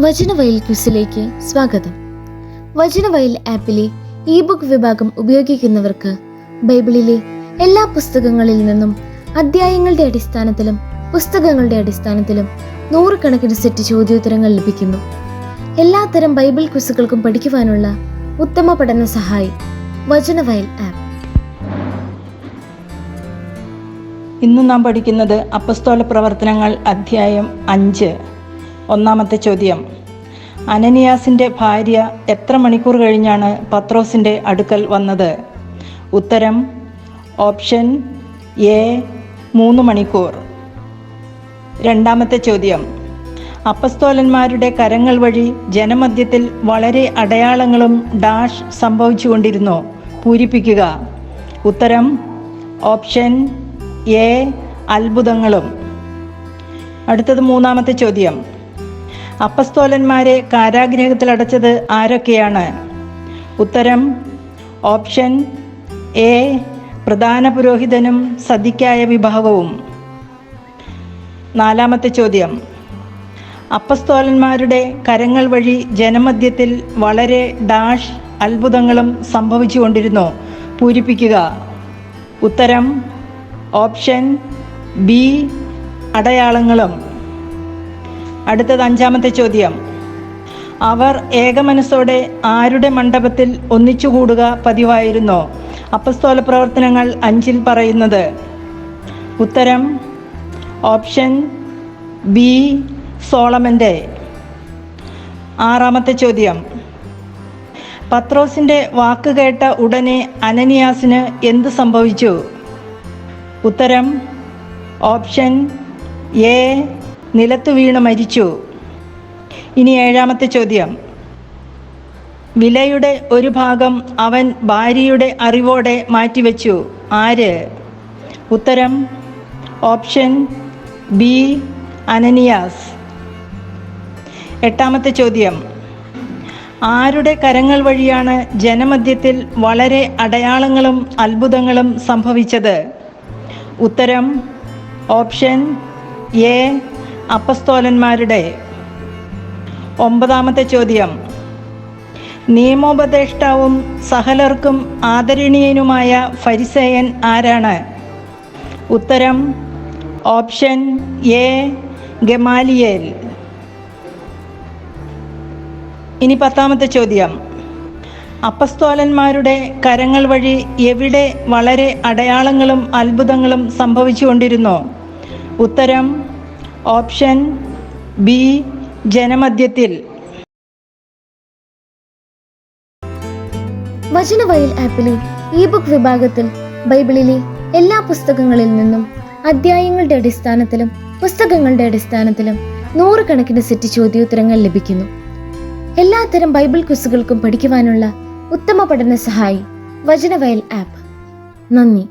വചനവയൽ ക്വിസിലേക്ക് സ്വാഗതം. Vachanavayal ആപ്പിലെ E book വിഭാഗം ഉപയോഗിക്കുന്നവർക്ക് ബൈബിളിലെ എല്ലാ പുസ്തകങ്ങളിൽ നിന്നും അധ്യായങ്ങളുടെ അടിസ്ഥാനത്തിലും പുസ്തകങ്ങളുടെ അടിസ്ഥാനത്തിലും 100 കണക്കിന് സെറ്റ് ചോദ്യോത്തരങ്ങൾ ലഭിക്കുന്നു. എല്ലാത്തരം ബൈബിൾ ക്വിസുകൾക്കും പഠിക്കുവാനുള്ള ഉത്തമ പഠന സഹായി വചനവയൽ ആപ്പ്. ഇന്ന് നാം പഠിക്കുന്നത് അപ്പസ്തോല പ്രവർത്തനങ്ങൾ അധ്യായം 5. ഒന്നാമത്തെ ചോദ്യം: അനനിയാസിൻ്റെ ഭാര്യ എത്ര മണിക്കൂർ കഴിഞ്ഞാണ് പത്രോസിൻ്റെ അടുക്കൽ വന്നത്? ഉത്തരം: ഓപ്ഷൻ എ 3 മണിക്കൂർ. രണ്ടാമത്തെ ചോദ്യം: അപ്പസ്തോലന്മാരുടെ കരങ്ങൾ വഴി ജനമധ്യത്തിൽ വളരെ അടയാളങ്ങളും ഡാഷ് സംഭവിച്ചുകൊണ്ടിരുന്നു. പൂരിപ്പിക്കുക. ഉത്തരം: ഓപ്ഷൻ എ അത്ഭുതങ്ങളും. അടുത്തത് മൂന്നാമത്തെ ചോദ്യം: അപ്പസ്തോലന്മാരെ കാരാഗൃഹത്തിൽ അടച്ചത് ആരൊക്കെയാണ്? ഉത്തരം: ഓപ്ഷൻ എ പ്രധാന പുരോഹിതനും സദിക്കായ വിഭാഗവും. നാലാമത്തെ ചോദ്യം: അപ്പസ്തോലന്മാരുടെ കരങ്ങൾ വഴി ജനമധ്യത്തിൽ വളരെ ഡാഷ് അത്ഭുതങ്ങളും സംഭവിച്ചുകൊണ്ടിരുന്നു. പൂരിപ്പിക്കുക. ഉത്തരം: ഓപ്ഷൻ ബി അടയാളങ്ങളും. അടുത്തത് അഞ്ചാമത്തെ ചോദ്യം: അവർ ഏകമനസ്സോടെ ആരുടെ മണ്ഡപത്തിൽ ഒന്നിച്ചുകൂടുക പതിവായിരുന്നു? അപ്പസ്തോല പ്രവർത്തനങ്ങൾ 5 പറയുന്നത്. ഉത്തരം: ഓപ്ഷൻ ബി സോളമൻ്റെ. ആറാമത്തെ ചോദ്യം: പത്രോസിൻ്റെ വാക്ക് കേട്ട ഉടനെ അനനിയാസിന് എന്ത് സംഭവിച്ചു? ഉത്തരം: ഓപ്ഷൻ എ നിലത്തു വീണ് മരിച്ചു. ഇനി ഏഴാമത്തെ ചോദ്യം: വിലയുടെ ഒരു ഭാഗം അവൻ ഭാര്യയുടെ അറിവോടെ മാറ്റിവെച്ചു. ആര്? ഉത്തരം: ഓപ്ഷൻ ബി അനനിയാസ്. എട്ടാമത്തെ ചോദ്യം: ആരുടെ കരങ്ങൾ വഴിയാണ് ജനമധ്യത്തിൽ വളരെ അടയാളങ്ങളും അത്ഭുതങ്ങളും സംഭവിച്ചത്? ഉത്തരം: ഓപ്ഷൻ എ അപ്പസ്തോലന്മാരുടെ. ഒമ്പതാമത്തെ ചോദ്യം: നിയമോപദേഷ്ടാവും സകലർക്കും ആദരണീയനുമായ ഫരിസേയൻ ആരാണ്? ഉത്തരം: ഓപ്ഷൻ എ ഗമാലിയേൽ. ഇനി 10ാമത്തെ ചോദ്യം: അപ്പസ്തോലന്മാരുടെ കരങ്ങൾ വഴി എവിടെ വളരെ അടയാളങ്ങളും അത്ഭുതങ്ങളും സംഭവിച്ചുകൊണ്ടിരുന്നു? ഉത്തരം: option B ജനമധ്യത്തിൽ. Vachanavayal ആപ്പിലെ E book വിഭാഗത്തിൽ ബൈബിളിലെ എല്ലാ പുസ്തകങ്ങളിൽ നിന്നും അധ്യായങ്ങളുടെ അടിസ്ഥാനത്തിലും പുസ്തകങ്ങളുടെ അടിസ്ഥാനത്തിലും 100 കണക്കിന് സെറ്റ് ചോദ്യോത്തരങ്ങൾ ലഭിക്കുന്നു. എല്ലാത്തരം ബൈബിൾ ക്വിസുകൾക്കും പഠിക്കുവാനുള്ള ഉത്തമ പഠന സഹായി വചനവയൽ ആപ്പ്. നന്ദി.